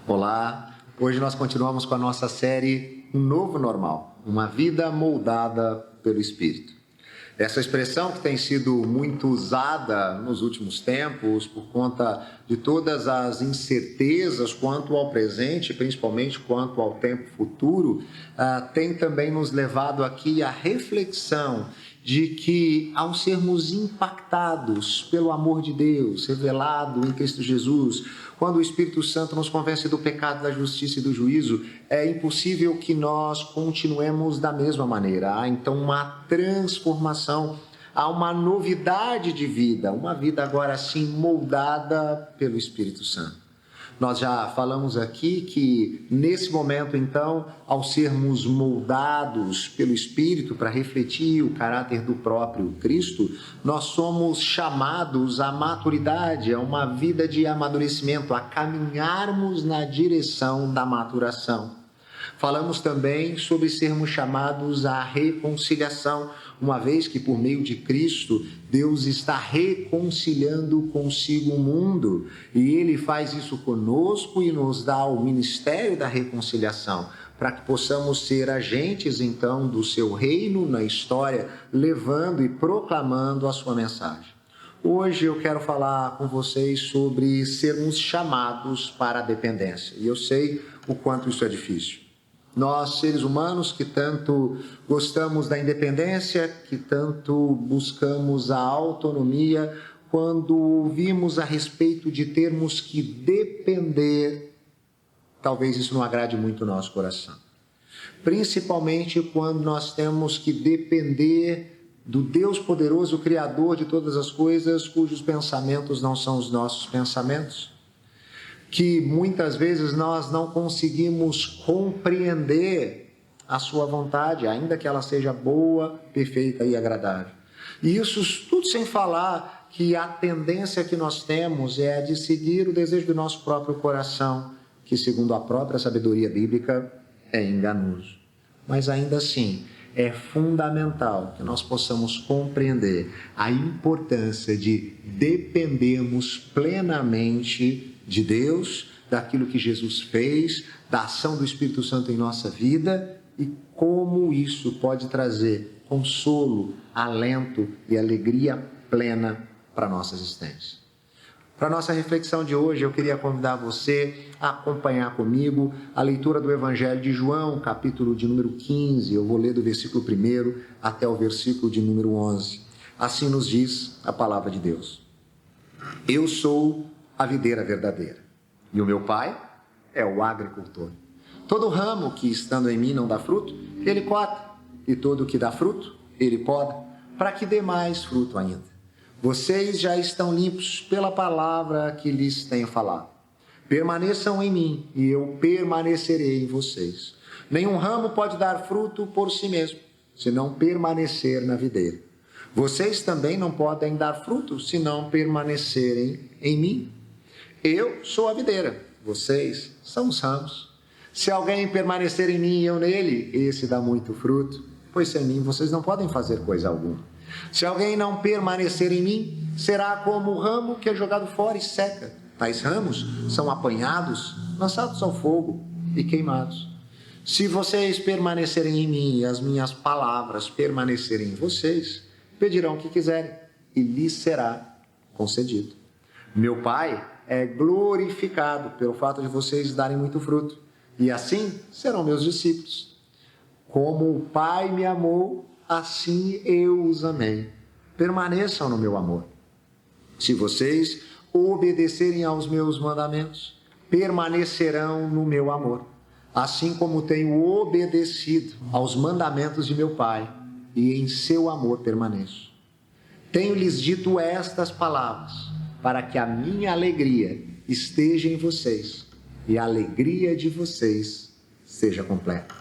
Olá, hoje nós continuamos com a nossa série Um Novo Normal, uma vida moldada pelo Espírito. Essa expressão que tem sido muito usada nos últimos tempos por conta de todas as incertezas quanto ao presente, principalmente quanto ao tempo futuro, tem também nos levado aqui à reflexão de que, ao sermos impactados pelo amor de Deus revelado em Cristo Jesus, quando o Espírito Santo nos convence do pecado, da justiça e do juízo, é impossível que nós continuemos da mesma maneira. Há então uma transformação, há uma novidade de vida, uma vida agora sim moldada pelo Espírito Santo. Nós já falamos aqui que, nesse momento, então, ao sermos moldados pelo Espírito para refletir o caráter do próprio Cristo, nós somos chamados à maturidade, a uma vida de amadurecimento, a caminharmos na direção da maturação. Falamos também sobre sermos chamados à reconciliação, uma vez que, por meio de Cristo, Deus está reconciliando consigo o mundo, e Ele faz isso conosco e nos dá o ministério da reconciliação, para que possamos ser agentes, então, do seu reino na história, levando e proclamando a sua mensagem. Hoje eu quero falar com vocês sobre sermos chamados para a dependência, e eu sei o quanto isso é difícil. Nós, seres humanos, que tanto gostamos da independência, que tanto buscamos a autonomia, quando ouvimos a respeito de termos que depender, talvez isso não agrade muito o nosso coração. Principalmente quando nós temos que depender do Deus poderoso, Criador de todas as coisas, cujos pensamentos não são os nossos pensamentos, que muitas vezes nós não conseguimos compreender a sua vontade, ainda que ela seja boa, perfeita e agradável. E isso tudo sem falar que a tendência que nós temos é a de seguir o desejo do nosso próprio coração, que, segundo a própria sabedoria bíblica, é enganoso. Mas ainda assim, é fundamental que nós possamos compreender a importância de dependermos plenamente de Deus, daquilo que Jesus fez, da ação do Espírito Santo em nossa vida e como isso pode trazer consolo, alento e alegria plena para a nossa existência. Para a nossa reflexão de hoje, eu queria convidar você a acompanhar comigo a leitura do Evangelho de João, capítulo de número 15. Eu vou ler do versículo 1 até o versículo de número 11. Assim nos diz a palavra de Deus. Eu sou a videira verdadeira, e o meu pai é o agricultor. Todo ramo que estando em mim não dá fruto, ele corta, e todo que dá fruto, ele poda, para que dê mais fruto ainda. Vocês já estão limpos pela palavra que lhes tenho falado. Permaneçam em mim, e eu permanecerei em vocês. Nenhum ramo pode dar fruto por si mesmo, se não permanecer na videira. Vocês também não podem dar fruto, se não permanecerem em mim. Eu sou a videira, vocês são os ramos. Se alguém permanecer em mim e eu nele, esse dá muito fruto, pois sem mim vocês não podem fazer coisa alguma. Se alguém não permanecer em mim, será como o ramo que é jogado fora e seca. Tais ramos são apanhados, lançados ao fogo e queimados. Se vocês permanecerem em mim e as minhas palavras permanecerem em vocês, pedirão o que quiserem e lhes será concedido. Meu Pai é glorificado pelo fato de vocês darem muito fruto, e assim serão meus discípulos. Como o Pai me amou, assim eu os amei. Permaneçam no meu amor. Se vocês obedecerem aos meus mandamentos, permanecerão no meu amor, assim como tenho obedecido aos mandamentos de meu Pai, e em seu amor permaneço. Tenho-lhes dito estas palavras, para que a minha alegria esteja em vocês e a alegria de vocês seja completa.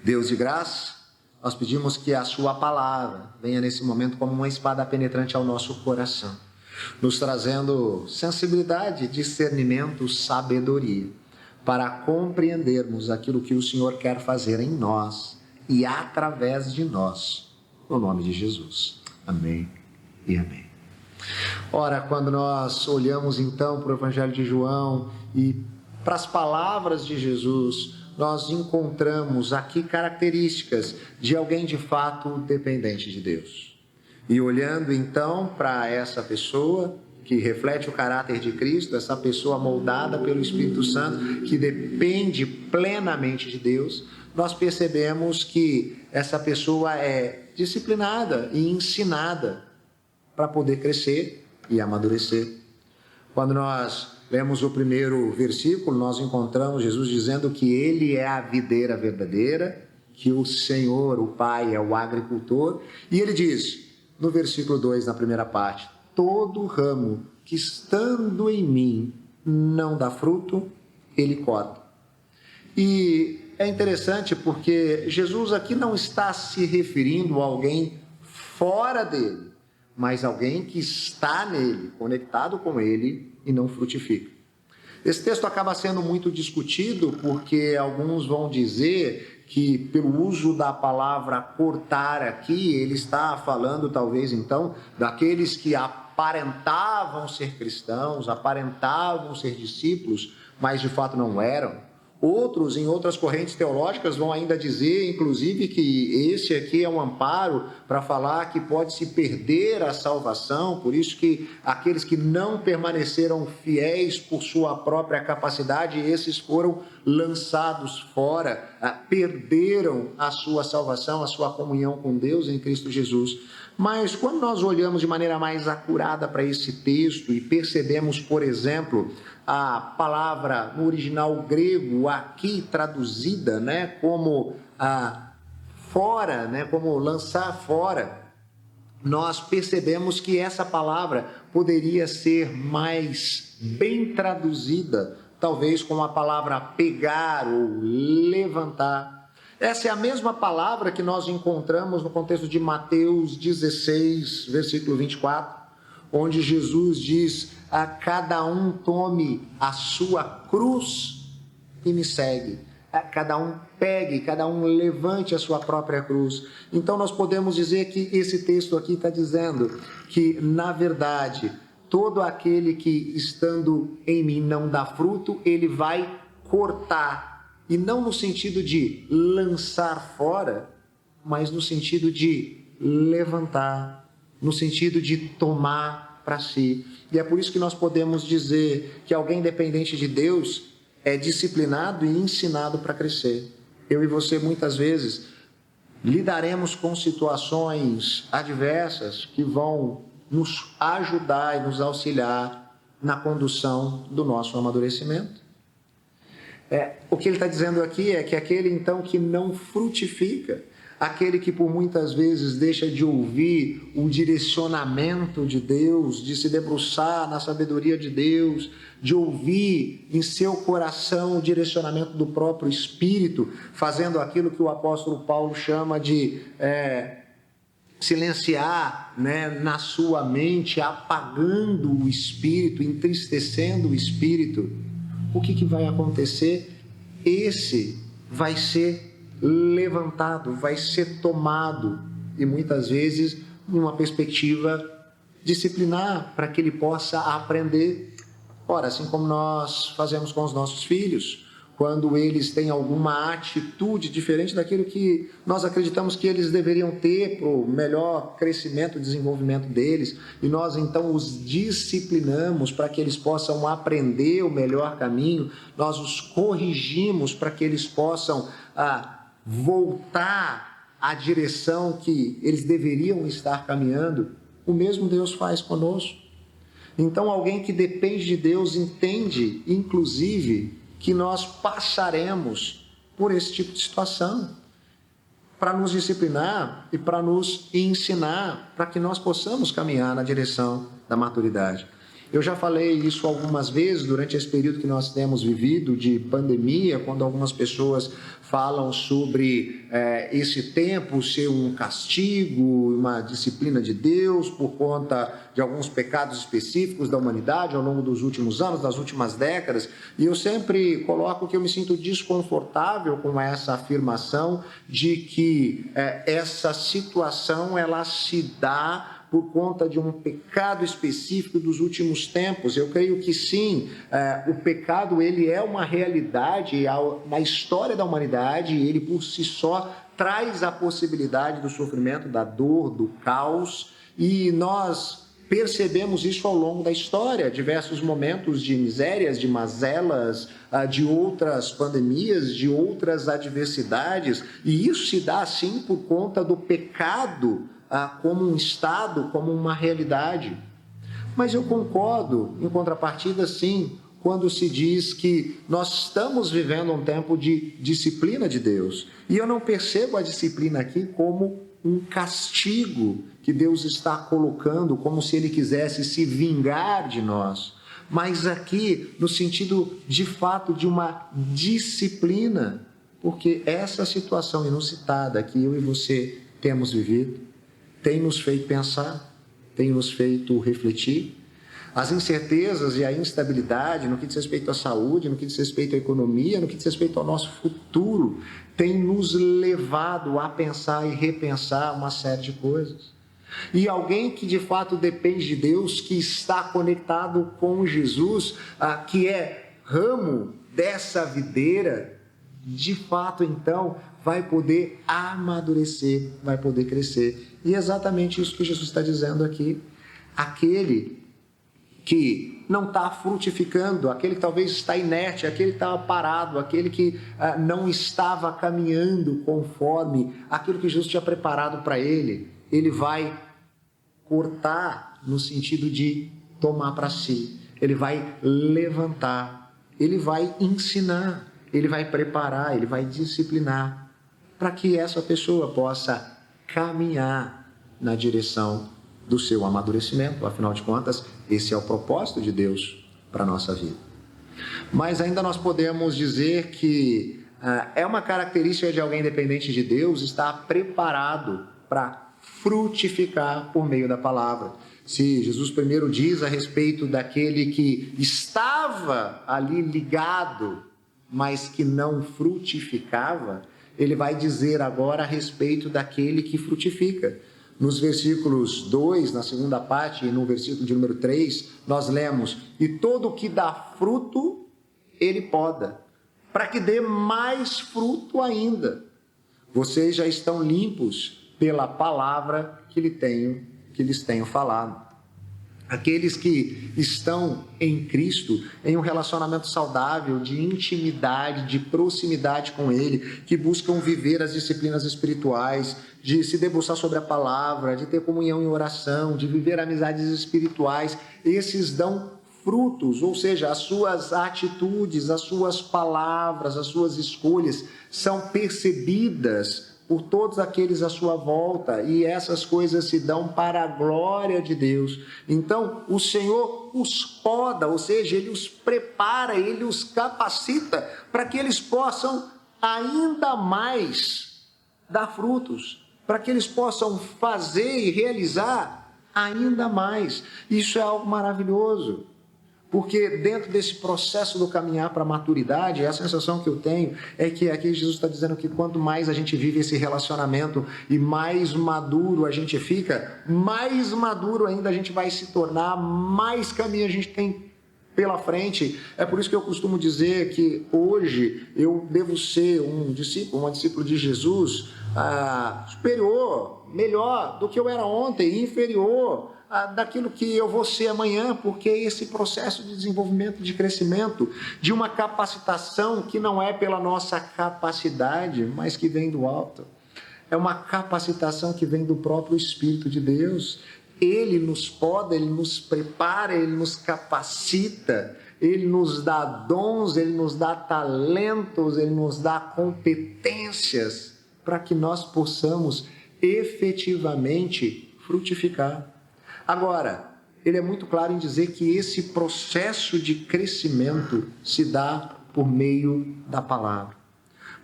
Deus de graça, nós pedimos que a sua palavra venha nesse momento como uma espada penetrante ao nosso coração, nos trazendo sensibilidade, discernimento, sabedoria, para compreendermos aquilo que o Senhor quer fazer em nós e através de nós, no nome de Jesus. Amém e amém. Ora, quando nós olhamos então para o Evangelho de João e para as palavras de Jesus, nós encontramos aqui características de alguém de fato dependente de Deus. E olhando então para essa pessoa que reflete o caráter de Cristo, essa pessoa moldada pelo Espírito Santo, que depende plenamente de Deus, nós percebemos que essa pessoa é disciplinada e ensinada para poder crescer e amadurecer. Quando nós lemos o primeiro versículo, nós encontramos Jesus dizendo que Ele é a videira verdadeira, que o Senhor, o Pai, é o agricultor. E Ele diz, no versículo 2, na primeira parte, todo ramo que estando em mim não dá fruto, Ele corta. E é interessante porque Jesus aqui não está se referindo a alguém fora dele, mas alguém que está nele, conectado com ele e não frutifica. Esse texto acaba sendo muito discutido porque alguns vão dizer que pelo uso da palavra cortar aqui, ele está falando talvez então daqueles que aparentavam ser cristãos, aparentavam ser discípulos, mas de fato não eram. Outros, em outras correntes teológicas, vão ainda dizer, inclusive, que esse aqui é um amparo para falar que pode-se perder a salvação, por isso que aqueles que não permaneceram fiéis por sua própria capacidade, esses foram lançados fora, perderam a sua salvação, a sua comunhão com Deus em Cristo Jesus. Mas quando nós olhamos de maneira mais acurada para esse texto e percebemos, por exemplo, a palavra no original grego aqui traduzida, como fora, como lançar fora, nós percebemos que essa palavra poderia ser mais bem traduzida, talvez com a palavra pegar ou levantar. Essa é a mesma palavra que nós encontramos no contexto de Mateus 16, versículo 24, onde Jesus diz: a cada um tome a sua cruz e me segue. Cada um pegue, cada um levante a sua própria cruz. Então nós podemos dizer que esse texto aqui está dizendo que, na verdade, todo aquele que estando em mim não dá fruto, ele vai cortar. E não no sentido de lançar fora, mas no sentido de levantar, no sentido de tomar para si. E é por isso que nós podemos dizer que alguém dependente de Deus é disciplinado e ensinado para crescer. Eu e você, muitas vezes, lidaremos com situações adversas que vão nos ajudar e nos auxiliar na condução do nosso amadurecimento. O que ele está dizendo aqui é que aquele, então, que não frutifica, aquele que por muitas vezes deixa de ouvir o direcionamento de Deus, de se debruçar na sabedoria de Deus, de ouvir em seu coração o direcionamento do próprio Espírito, fazendo aquilo que o apóstolo Paulo chama de silenciar, na sua mente, apagando o Espírito, entristecendo o Espírito. O que vai acontecer? Esse vai ser levantado, vai ser tomado, e muitas vezes numa perspectiva disciplinar, para que ele possa aprender. Ora, assim como nós fazemos com os nossos filhos, quando eles têm alguma atitude diferente daquilo que nós acreditamos que eles deveriam ter para o melhor crescimento e desenvolvimento deles, e nós então os disciplinamos para que eles possam aprender o melhor caminho, nós os corrigimos para que eles possam voltar à direção que eles deveriam estar caminhando. O mesmo Deus faz conosco. Então, alguém que depende de Deus entende, inclusive, que nós passaremos por esse tipo de situação para nos disciplinar e para nos ensinar, para que nós possamos caminhar na direção da maturidade. Eu já falei isso algumas vezes durante esse período que nós temos vivido de pandemia, quando algumas pessoas falam sobre esse tempo ser um castigo, uma disciplina de Deus por conta de alguns pecados específicos da humanidade ao longo dos últimos anos, das últimas décadas, e eu sempre coloco que eu me sinto desconfortável com essa afirmação de que essa situação ela se dá por conta de um pecado específico dos últimos tempos? Eu creio que sim. O pecado, ele é uma realidade na história da humanidade, e ele por si só traz a possibilidade do sofrimento, da dor, do caos, e nós percebemos isso ao longo da história, diversos momentos de misérias, de mazelas, de outras pandemias, de outras adversidades, e isso se dá assim por conta do pecado como um estado, como uma realidade. Mas eu concordo, em contrapartida, sim, quando se diz que nós estamos vivendo um tempo de disciplina de Deus, e eu não percebo a disciplina aqui como um castigo que Deus está colocando, como se Ele quisesse se vingar de nós, mas aqui no sentido de fato de uma disciplina, porque essa situação inusitada que eu e você temos vivido tem nos feito pensar, tem nos feito refletir. As incertezas e a instabilidade no que diz respeito à saúde, no que diz respeito à economia, no que diz respeito ao nosso futuro, tem nos levado a pensar e repensar uma série de coisas. E alguém que de fato depende de Deus, que está conectado com Jesus, que é ramo dessa videira, de fato então vai poder amadurecer, vai poder crescer. E é exatamente isso que Jesus está dizendo aqui. Aquele que não está frutificando, aquele que talvez está inerte, aquele que estava parado, aquele que não estava caminhando conforme aquilo que Jesus tinha preparado para ele, ele vai cortar no sentido de tomar para si, ele vai levantar, ele vai ensinar, ele vai preparar, ele vai disciplinar, para que essa pessoa possa caminhar na direção do seu amadurecimento. Afinal de contas, esse é o propósito de Deus para a nossa vida. Mas ainda nós podemos dizer que é uma característica de alguém dependente de Deus estar preparado para frutificar por meio da palavra. Se Jesus primeiro diz a respeito daquele que estava ali ligado, mas que não frutificava, ele vai dizer agora a respeito daquele que frutifica. Nos versículos 2, na segunda parte, e no versículo de número 3, nós lemos: e todo o que dá fruto, ele poda, para que dê mais fruto ainda. Vocês já estão limpos pela palavra que lhes tenho falado. Aqueles que estão em Cristo, em um relacionamento saudável, de intimidade, de proximidade com Ele, que buscam viver as disciplinas espirituais, de se debruçar sobre a palavra, de ter comunhão em oração, de viver amizades espirituais, esses dão frutos, ou seja, as suas atitudes, as suas palavras, as suas escolhas são percebidas por todos aqueles à sua volta, e essas coisas se dão para a glória de Deus. Então, o Senhor os poda, ou seja, Ele os prepara, Ele os capacita para que eles possam ainda mais dar frutos, para que eles possam fazer e realizar ainda mais. Isso é algo maravilhoso. Porque dentro desse processo do caminhar para a maturidade, a sensação que eu tenho é que aqui Jesus está dizendo que quanto mais a gente vive esse relacionamento e mais maduro a gente fica, mais maduro ainda a gente vai se tornar, mais caminho a gente tem pela frente. É por isso que eu costumo dizer que hoje eu devo ser um discípulo, uma discípula de Jesus superior, melhor do que eu era ontem, inferior daquilo que eu vou ser amanhã, porque esse processo de desenvolvimento, de crescimento, de uma capacitação que não é pela nossa capacidade, mas que vem do alto. É uma capacitação que vem do próprio Espírito de Deus. Ele nos poda, Ele nos prepara, Ele nos capacita, Ele nos dá dons, Ele nos dá talentos, Ele nos dá competências para que nós possamos efetivamente frutificar. Agora, ele é muito claro em dizer que esse processo de crescimento se dá por meio da palavra.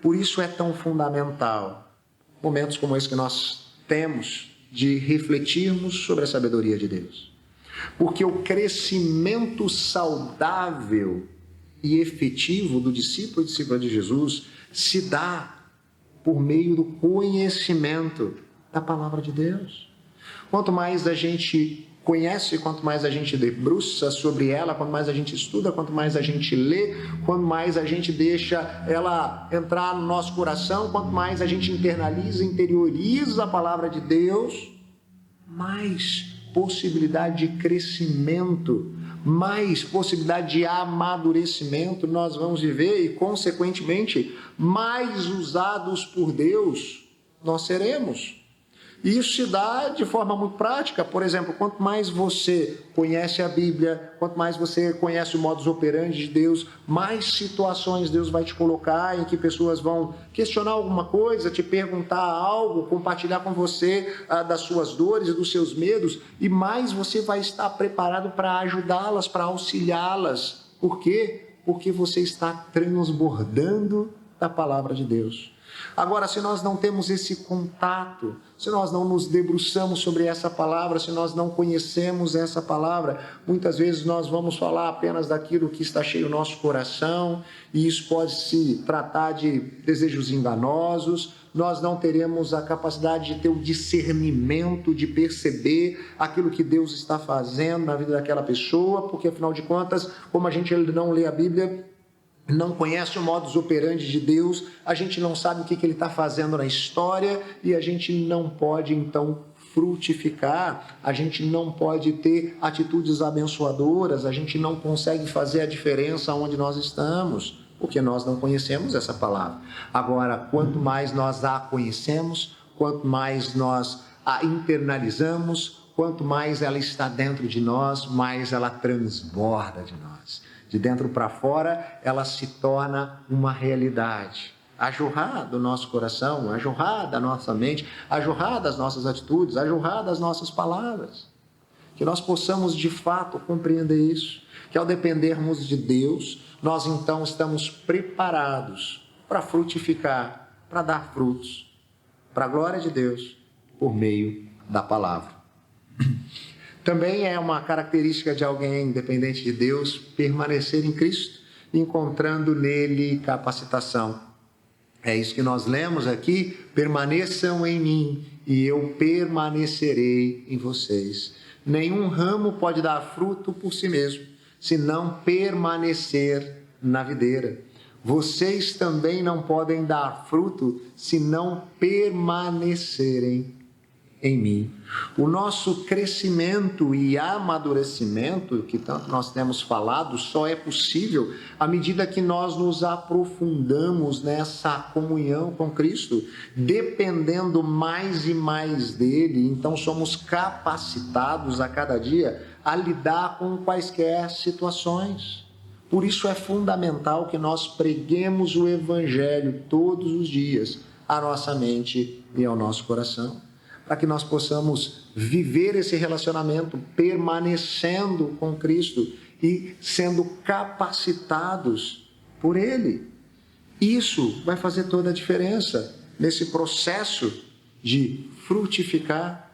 Por isso é tão fundamental momentos como esse que nós temos de refletirmos sobre a sabedoria de Deus. Porque o crescimento saudável e efetivo do discípulo e discípula de Jesus se dá por meio do conhecimento da palavra de Deus. Quanto mais a gente conhece, quanto mais a gente debruça sobre ela, quanto mais a gente estuda, quanto mais a gente lê, quanto mais a gente deixa ela entrar no nosso coração, quanto mais a gente internaliza, interioriza a palavra de Deus, mais possibilidade de crescimento, mais possibilidade de amadurecimento nós vamos viver e, consequentemente, mais usados por Deus nós seremos. Isso se dá de forma muito prática. Por exemplo, quanto mais você conhece a Bíblia, quanto mais você conhece o modus operandi de Deus, mais situações Deus vai te colocar em que pessoas vão questionar alguma coisa, te perguntar algo, compartilhar com você das suas dores e dos seus medos, e mais você vai estar preparado para ajudá-las, para auxiliá-las. Por quê? Porque você está transbordando da palavra de Deus. Agora, se nós não temos esse contato, se nós não nos debruçamos sobre essa palavra, se nós não conhecemos essa palavra, muitas vezes nós vamos falar apenas daquilo que está cheio no nosso coração, e isso pode se tratar de desejos enganosos. Nós não teremos a capacidade de ter o discernimento, de perceber aquilo que Deus está fazendo na vida daquela pessoa, porque afinal de contas, como a gente não lê a Bíblia, não conhece o modus operandi de Deus, a gente não sabe o que Ele está fazendo na história e a gente não pode, então, frutificar, a gente não pode ter atitudes abençoadoras, a gente não consegue fazer a diferença onde nós estamos, porque nós não conhecemos essa palavra. Agora, quanto mais nós a conhecemos, quanto mais nós a internalizamos, quanto mais ela está dentro de nós, mais ela transborda de nós. De dentro para fora, ela se torna uma realidade. A jorrar do nosso coração, a jorrar da nossa mente, a jorrar das nossas atitudes, a jorrar das nossas palavras. Que nós possamos de fato compreender isso. Que ao dependermos de Deus, nós então estamos preparados para frutificar, para dar frutos, para a glória de Deus, por meio da palavra. Também é uma característica de alguém dependente de Deus permanecer em Cristo, encontrando nele capacitação. É isso que nós lemos aqui: permaneçam em mim e eu permanecerei em vocês. Nenhum ramo pode dar fruto por si mesmo, se não permanecer na videira. Vocês também não podem dar fruto se não permanecerem em mim. O nosso crescimento e amadurecimento, que tanto nós temos falado, só é possível à medida que nós nos aprofundamos nessa comunhão com Cristo, dependendo mais e mais dele. Então somos capacitados a cada dia a lidar com quaisquer situações. Por isso é fundamental que nós preguemos o Evangelho todos os dias à nossa mente e ao nosso coração, para que nós possamos viver esse relacionamento permanecendo com Cristo e sendo capacitados por Ele. Isso vai fazer toda a diferença nesse processo de frutificar.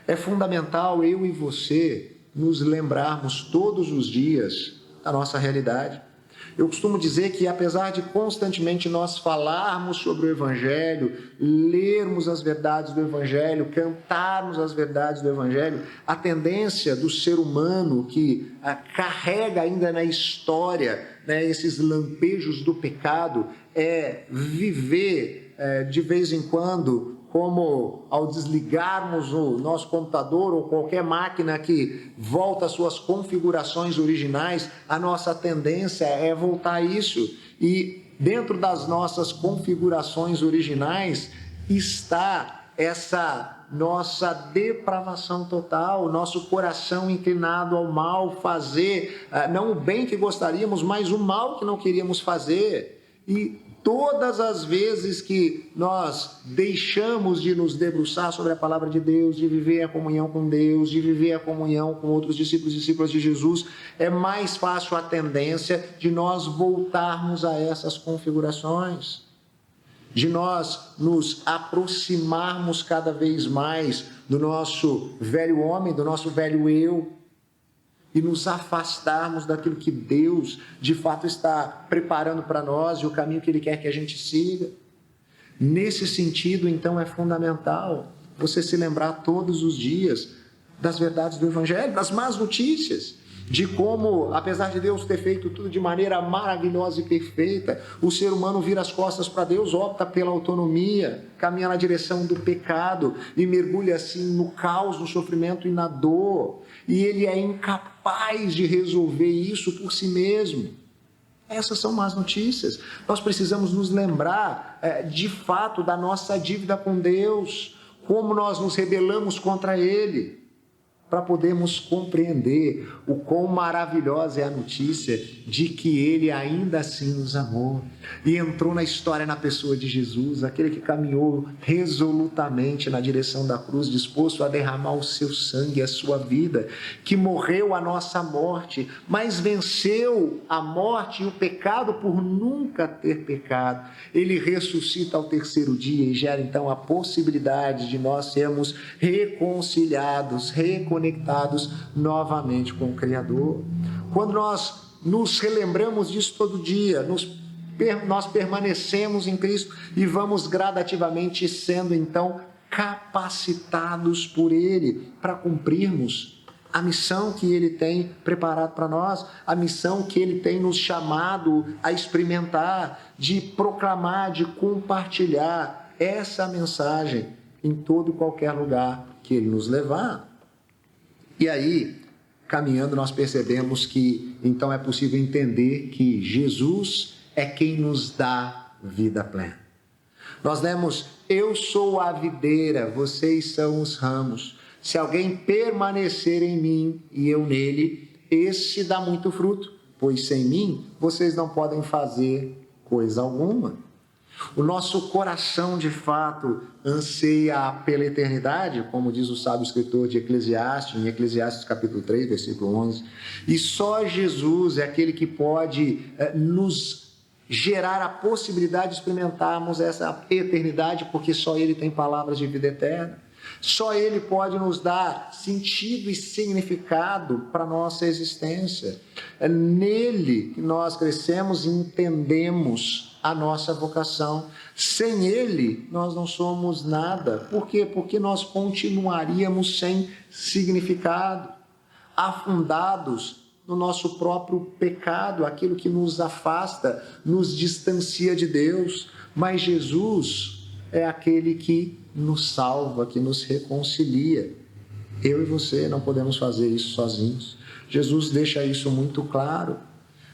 É fundamental eu e você nos lembrarmos todos os dias da nossa realidade. Eu costumo dizer que, apesar de constantemente nós falarmos sobre o Evangelho, lermos as verdades do Evangelho, cantarmos as verdades do Evangelho, a tendência do ser humano que carrega ainda na história, esses lampejos do pecado, é viver de vez em quando, como ao desligarmos o nosso computador ou qualquer máquina que volta às suas configurações originais, a nossa tendência é voltar a isso. E dentro das nossas configurações originais está essa nossa depravação total, nosso coração inclinado ao mal, fazer não o bem que gostaríamos, mas o mal que não queríamos fazer. E todas as vezes que nós deixamos de nos debruçar sobre a palavra de Deus, de viver a comunhão com Deus, de viver a comunhão com outros discípulos e discípulas de Jesus, é mais fácil a tendência de nós voltarmos a essas configurações, de nós nos aproximarmos cada vez mais do nosso velho homem, do nosso velho eu, e nos afastarmos daquilo que Deus, de fato, está preparando para nós e o caminho que Ele quer que a gente siga. Nesse sentido, então, é fundamental você se lembrar todos os dias das verdades do Evangelho, das más notícias, de como, apesar de Deus ter feito tudo de maneira maravilhosa e perfeita, o ser humano vira as costas para Deus, opta pela autonomia, caminha na direção do pecado e mergulha assim no caos, no sofrimento e na dor, e ele é incapaz de resolver isso por si mesmo. Essas são más notícias. Nós precisamos nos lembrar de fato da nossa dívida com Deus, como nós nos rebelamos contra Ele, para podermos compreender o quão maravilhosa é a notícia de que Ele ainda assim nos amou e entrou na história na pessoa de Jesus, aquele que caminhou resolutamente na direção da cruz, disposto a derramar o seu sangue, a sua vida, que morreu a nossa morte, mas venceu a morte e o pecado por nunca ter pecado. Ele ressuscita ao terceiro dia e gera então a possibilidade de nós sermos reconciliados, conectados novamente com o Criador. Quando nós nos relembramos disso todo dia, nós permanecemos em Cristo e vamos gradativamente sendo então capacitados por Ele para cumprirmos a missão que Ele tem preparado para nós, a missão que Ele tem nos chamado a experimentar, de proclamar, de compartilhar essa mensagem em todo e qualquer lugar que Ele nos levar. E aí, caminhando, nós percebemos que então é possível entender que Jesus é quem nos dá vida plena. Nós lemos: eu sou a videira, vocês são os ramos. Se alguém permanecer em mim e eu nele, esse dá muito fruto, pois sem mim vocês não podem fazer coisa alguma. O nosso coração, de fato, anseia pela eternidade, como diz o sábio escritor de Eclesiastes, em Eclesiastes capítulo 3, versículo 11. E só Jesus é aquele que pode nos gerar a possibilidade de experimentarmos essa eternidade, porque só Ele tem palavras de vida eterna. Só Ele pode nos dar sentido e significado para a nossa existência. É nele que nós crescemos e entendemos a nossa vocação. Sem Ele, nós não somos nada. Por quê? Porque nós continuaríamos sem significado, afundados no nosso próprio pecado, aquilo que nos afasta, nos distancia de Deus. Mas Jesus é aquele que nos salva, que nos reconcilia. Eu e você não podemos fazer isso sozinhos. Jesus deixa isso muito claro.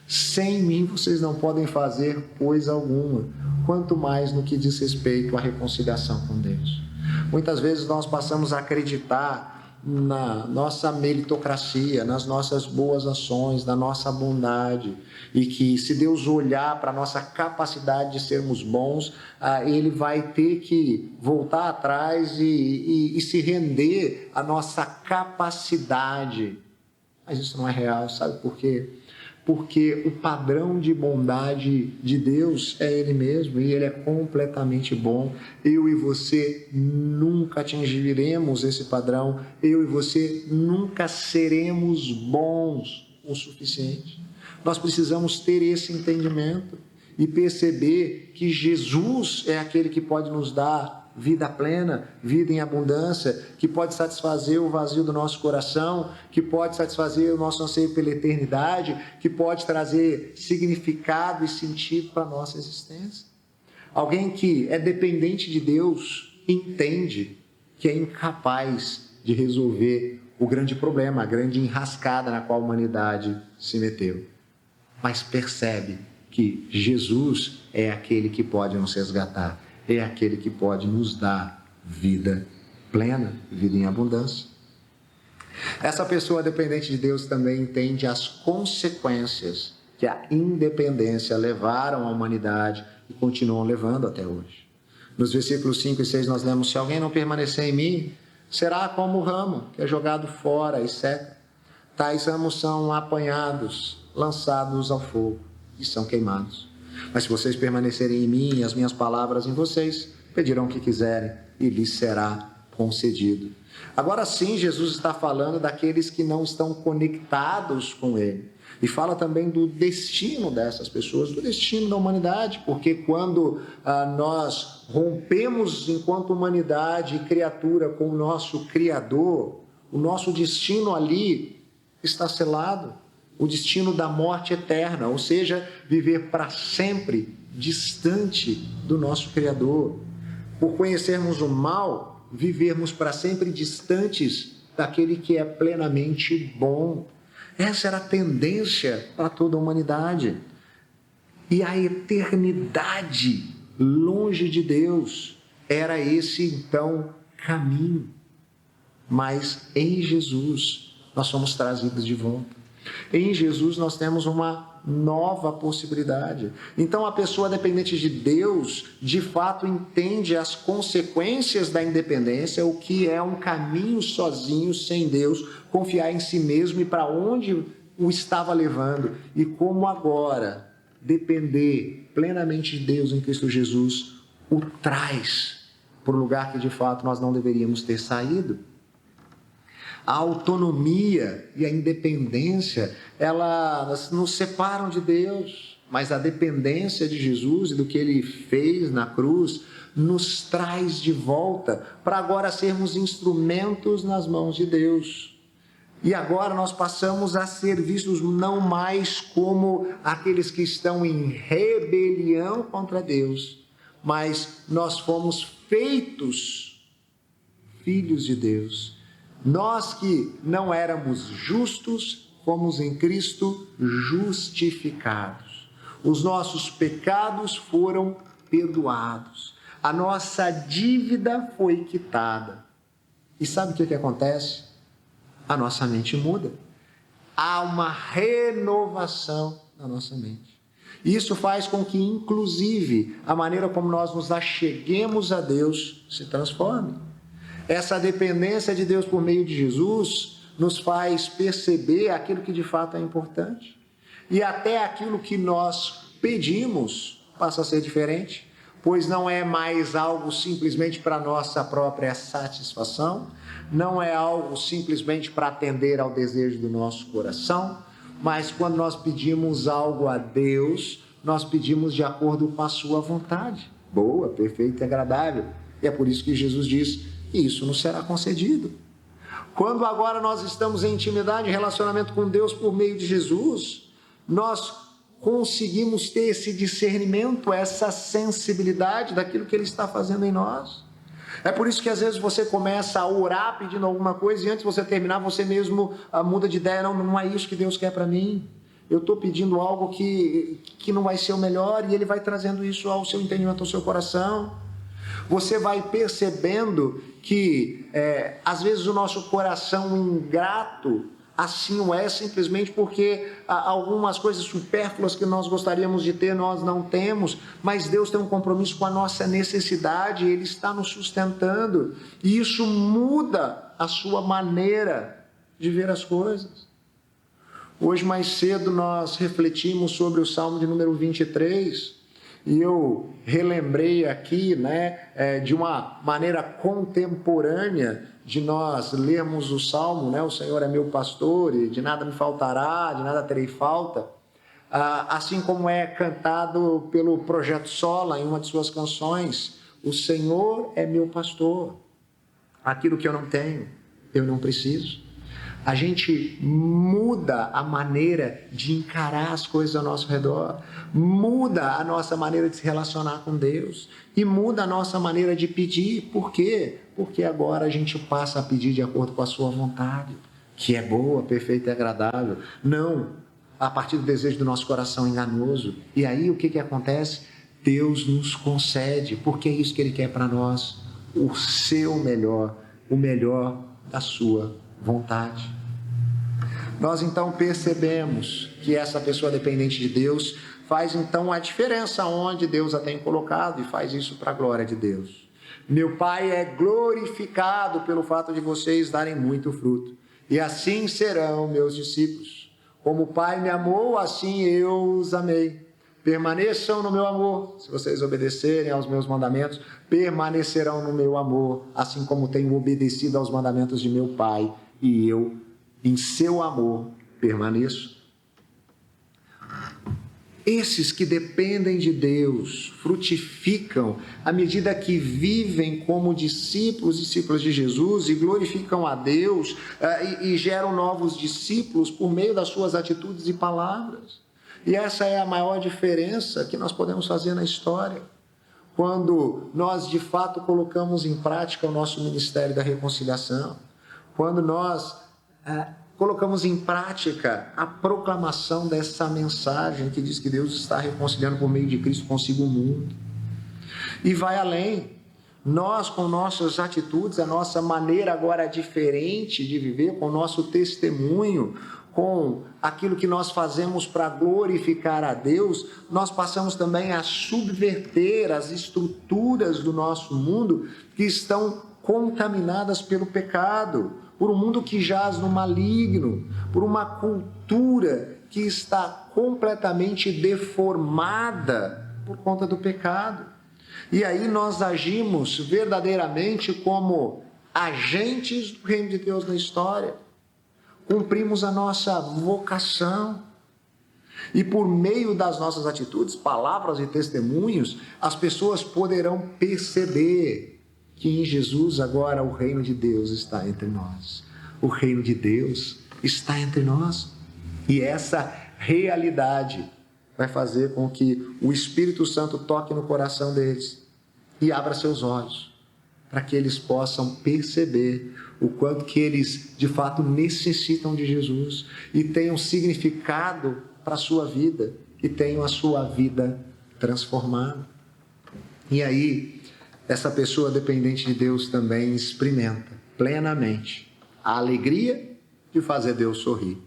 Sem mim vocês não podem fazer coisa alguma, quanto mais no que diz respeito à reconciliação com Deus. Muitas vezes nós passamos a acreditar na nossa meritocracia, nas nossas boas ações, na nossa bondade, e que se Deus olhar para a nossa capacidade de sermos bons, Ele vai ter que voltar atrás e se render à nossa capacidade. Mas isso não é real, sabe por quê? Porque o padrão de bondade de Deus é Ele mesmo, e Ele é completamente bom. Eu e você nunca atingiremos esse padrão, eu e você nunca seremos bons o suficiente. Nós precisamos ter esse entendimento e perceber que Jesus é aquele que pode nos dar vida plena, vida em abundância, que pode satisfazer o vazio do nosso coração, que pode satisfazer o nosso anseio pela eternidade, que pode trazer significado e sentido para a nossa existência. Alguém que é dependente de Deus entende que é incapaz de resolver o grande problema, a grande enrascada na qual a humanidade se meteu, mas percebe que Jesus é aquele que pode nos resgatar, é aquele que pode nos dar vida plena, vida em abundância. Essa pessoa dependente de Deus também entende as consequências que a independência levaram à humanidade e continuam levando até hoje. Nos versículos 5 e 6 nós lemos: se alguém não permanecer em mim, será como o ramo que é jogado fora e seca. Tais ramos são apanhados, lançados ao fogo e são queimados. Mas se vocês permanecerem em mim e as minhas palavras em vocês, pedirão o que quiserem e lhes será concedido. Agora sim, Jesus está falando daqueles que não estão conectados com Ele, E fala também do destino dessas pessoas, do destino da humanidade, porque quando nós rompemos enquanto humanidade e criatura com o nosso Criador, o nosso destino ali está selado, o destino da morte eterna, ou seja, viver para sempre distante do nosso Criador. Por conhecermos o mal, vivermos para sempre distantes daquele que é plenamente bom. Essa era a tendência para toda a humanidade. E a eternidade longe de Deus era esse, então, caminho. Mas em Jesus nós somos trazidos de volta. Em Jesus nós temos uma nova possibilidade. Então a pessoa dependente de Deus, de fato, entende as consequências da independência, o que é um caminho sozinho, sem Deus, confiar em si mesmo e para onde o estava levando. E como agora depender plenamente de Deus em Cristo Jesus o traz para o lugar que de fato nós não deveríamos ter saído. A autonomia e a independência, elas nos separam de Deus, mas a dependência de Jesus e do que Ele fez na cruz nos traz de volta para agora sermos instrumentos nas mãos de Deus. E agora nós passamos a ser vistos não mais como aqueles que estão em rebelião contra Deus, mas nós fomos feitos filhos de Deus. Nós que não éramos justos, fomos em Cristo justificados. Os nossos pecados foram perdoados. A nossa dívida foi quitada. E sabe o que acontece? A nossa mente muda. Há uma renovação na nossa mente. Isso faz com que, inclusive, a maneira como nós nos acheguemos a Deus se transforme. Essa dependência de Deus por meio de Jesus nos faz perceber aquilo que de fato é importante. E até aquilo que nós pedimos passa a ser diferente, pois não é mais algo simplesmente para nossa própria satisfação, não é algo simplesmente para atender ao desejo do nosso coração, mas quando nós pedimos algo a Deus, nós pedimos de acordo com a sua vontade, boa, perfeita e agradável. E é por isso que Jesus diz: e isso nos será concedido. Quando agora nós estamos em intimidade e relacionamento com Deus por meio de Jesus, nós conseguimos ter esse discernimento, essa sensibilidade daquilo que Ele está fazendo em nós. É por isso que às vezes você começa a orar pedindo alguma coisa e antes de você terminar, você mesmo muda de ideia. Não é isso que Deus quer para mim. Eu estou pedindo algo que não vai ser o melhor, e Ele vai trazendo isso ao seu entendimento, ao seu coração. Você vai percebendo que às vezes o nosso coração ingrato assim o é, simplesmente porque algumas coisas supérfluas que nós gostaríamos de ter, nós não temos, mas Deus tem um compromisso com a nossa necessidade, Ele está nos sustentando, e isso muda a sua maneira de ver as coisas. Hoje mais cedo nós refletimos sobre o Salmo de número 23, e eu relembrei aqui, de uma maneira contemporânea de nós lermos o Salmo, o Senhor é meu pastor e de nada me faltará, de nada terei falta, assim como é cantado pelo Projeto Sola em uma de suas canções: o Senhor é meu pastor, aquilo que eu não tenho, eu não preciso. A gente muda a maneira de encarar as coisas ao nosso redor, muda a nossa maneira de se relacionar com Deus e muda a nossa maneira de pedir. Por quê? Porque agora a gente passa a pedir de acordo com a sua vontade, que é boa, perfeita e agradável. Não a partir do desejo do nosso coração enganoso. E aí o que acontece? Deus nos concede, porque é isso que Ele quer para nós, o seu melhor, o melhor da sua vontade. Nós então percebemos que essa pessoa dependente de Deus faz então a diferença onde Deus a tem colocado, e faz isso para a glória de Deus. Meu Pai é glorificado pelo fato de vocês darem muito fruto, e assim serão meus discípulos. Como o Pai me amou, assim eu os amei. Permaneçam no meu amor. Se vocês obedecerem aos meus mandamentos, permanecerão no meu amor, assim como tenho obedecido aos mandamentos de meu Pai, e eu, em seu amor, permaneço. Esses que dependem de Deus frutificam à medida que vivem como discípulos de Jesus e glorificam a Deus e geram novos discípulos por meio das suas atitudes e palavras. E essa é a maior diferença que nós podemos fazer na história. Quando nós de fato colocamos em prática o nosso ministério da reconciliação, quando nós colocamos em prática a proclamação dessa mensagem que diz que Deus está reconciliando por meio de Cristo consigo o mundo. E vai além. Nós, com nossas atitudes, a nossa maneira agora diferente de viver, com o nosso testemunho, com aquilo que nós fazemos para glorificar a Deus, nós passamos também a subverter as estruturas do nosso mundo que estão contaminadas pelo pecado, por um mundo que jaz no maligno, por uma cultura que está completamente deformada por conta do pecado. E aí nós agimos verdadeiramente como agentes do reino de Deus na história. Cumprimos a nossa vocação. E por meio das nossas atitudes, palavras e testemunhos, as pessoas poderão perceber que em Jesus agora o reino de Deus está entre nós. O reino de Deus está entre nós. E essa realidade vai fazer com que o Espírito Santo toque no coração deles e abra seus olhos, para que eles possam perceber o quanto que eles de fato necessitam de Jesus e tenham significado para a sua vida e tenham a sua vida transformada. E aí, essa pessoa dependente de Deus também experimenta plenamente a alegria de fazer Deus sorrir.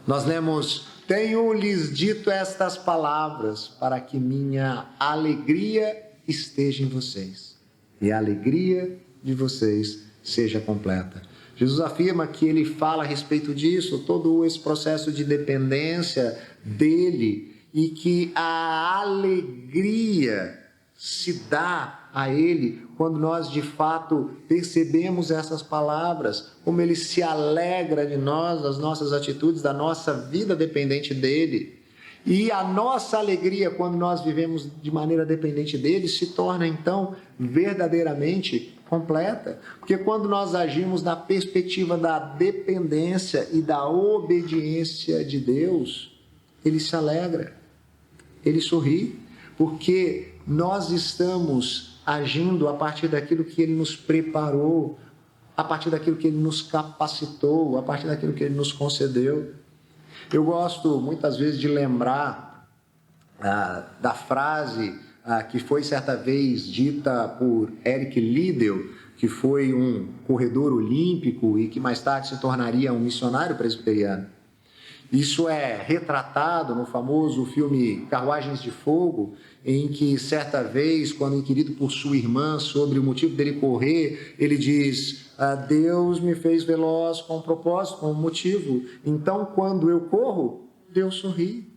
Nós lemos: tenho-lhes dito estas palavras para que minha alegria esteja em vocês e a alegria de vocês seja completa. Jesus afirma que ele fala a respeito disso, todo esse processo de dependência dele, e que a alegria se dá a ele quando nós de fato percebemos essas palavras, como ele se alegra de nós, das nossas atitudes, da nossa vida dependente dele. E a nossa alegria, quando nós vivemos de maneira dependente dele, se torna então verdadeiramente completa. Porque quando nós agimos na perspectiva da dependência e da obediência de Deus, ele se alegra, ele sorri, porque nós estamos agindo a partir daquilo que ele nos preparou, a partir daquilo que ele nos capacitou, a partir daquilo que ele nos concedeu. Eu gosto muitas vezes de lembrar da frase que foi certa vez dita por Eric Liddell, que foi um corredor olímpico e que mais tarde se tornaria um missionário presbiteriano. Isso é retratado no famoso filme Carruagens de Fogo, em que certa vez, quando inquirido por sua irmã sobre o motivo dele correr, ele diz: Deus me fez veloz com um propósito, com um motivo. Então, quando eu corro, Deus sorri.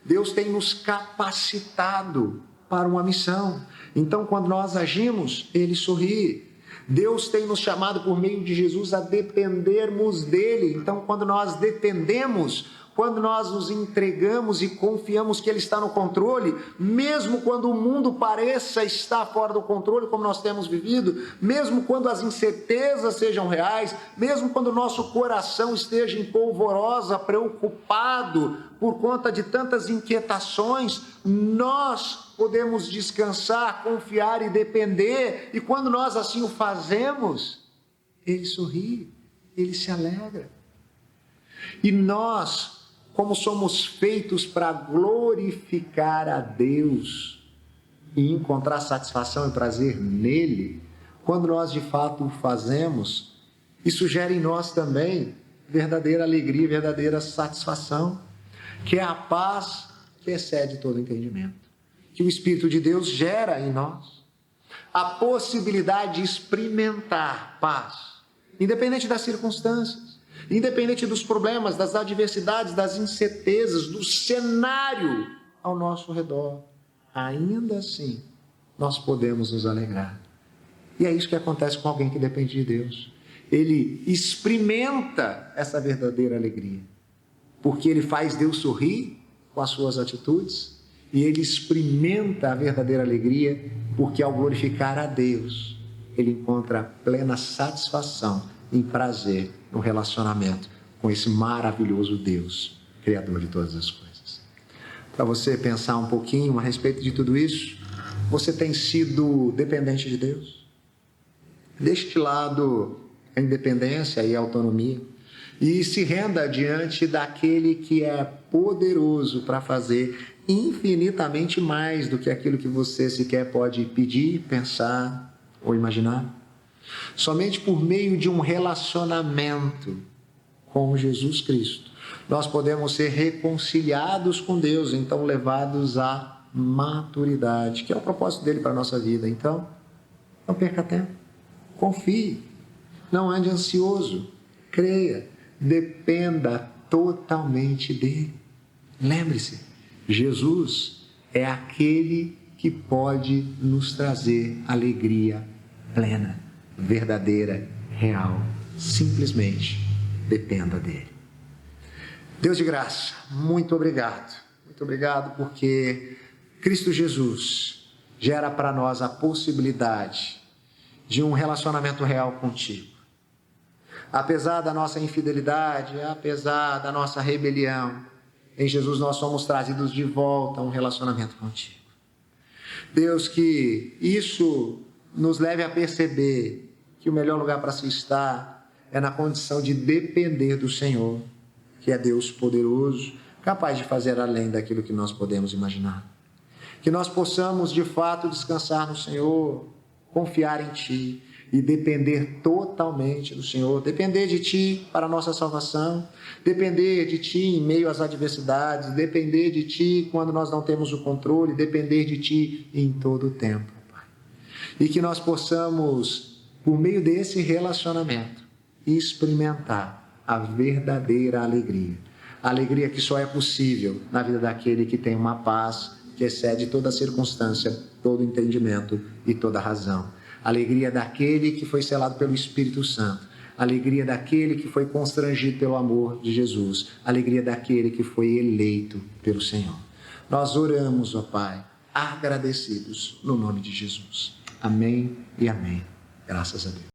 Deus tem nos capacitado para uma missão. Então, quando nós agimos, ele sorri. Deus tem nos chamado por meio de Jesus a dependermos dele. Então, quando nós dependemos, quando nós nos entregamos e confiamos que ele está no controle, mesmo quando o mundo pareça estar fora do controle, como nós temos vivido, mesmo quando as incertezas sejam reais, mesmo quando o nosso coração esteja em polvorosa, preocupado por conta de tantas inquietações, nós podemos descansar, confiar e depender, e quando nós assim o fazemos, ele sorri, ele se alegra. E nós, como somos feitos para glorificar a Deus e encontrar satisfação e prazer nele, quando nós de fato o fazemos, isso gera em nós também verdadeira alegria, verdadeira satisfação, que é a paz que excede todo entendimento, que o Espírito de Deus gera em nós, a possibilidade de experimentar paz, independente das circunstâncias, independente dos problemas, das adversidades, das incertezas, do cenário ao nosso redor. Ainda assim, nós podemos nos alegrar. E é isso que acontece com alguém que depende de Deus. Ele experimenta essa verdadeira alegria, porque ele faz Deus sorrir com as suas atitudes e ele experimenta a verdadeira alegria, porque ao glorificar a Deus, ele encontra plena satisfação e prazer no relacionamento com esse maravilhoso Deus, Criador de todas as coisas. Para você pensar um pouquinho a respeito de tudo isso, você tem sido dependente de Deus? Deixe de lado a independência e a autonomia e se renda diante daquele que é poderoso para fazer infinitamente mais do que aquilo que você sequer pode pedir, pensar ou imaginar. Somente por meio de um relacionamento com Jesus Cristo, nós podemos ser reconciliados com Deus, então levados à maturidade, que é o propósito dele para a nossa vida. Então, não perca tempo, confie, não ande ansioso, creia, dependa totalmente dele. Lembre-se, Jesus é aquele que pode nos trazer alegria plena, verdadeira, real. Simplesmente dependa dele. Deus de graça, muito obrigado. Muito obrigado porque Cristo Jesus gera para nós a possibilidade de um relacionamento real contigo. Apesar da nossa infidelidade, apesar da nossa rebelião, em Jesus nós somos trazidos de volta a um relacionamento contigo. Deus, que isso nos leve a perceber que o melhor lugar para se estar é na condição de depender do Senhor, que é Deus poderoso, capaz de fazer além daquilo que nós podemos imaginar. Que nós possamos de fato descansar no Senhor, confiar em Ti e depender totalmente do Senhor, depender de Ti para a nossa salvação, depender de Ti em meio às adversidades, depender de Ti quando nós não temos o controle, depender de Ti em todo o tempo, Pai. E que nós possamos, por meio desse relacionamento, experimentar a verdadeira alegria. A alegria que só é possível na vida daquele que tem uma paz que excede toda circunstância, todo entendimento e toda razão. A alegria daquele que foi selado pelo Espírito Santo. A alegria daquele que foi constrangido pelo amor de Jesus. A alegria daquele que foi eleito pelo Senhor. Nós oramos, ó Pai, agradecidos no nome de Jesus. Amém e amém. Graças a Deus.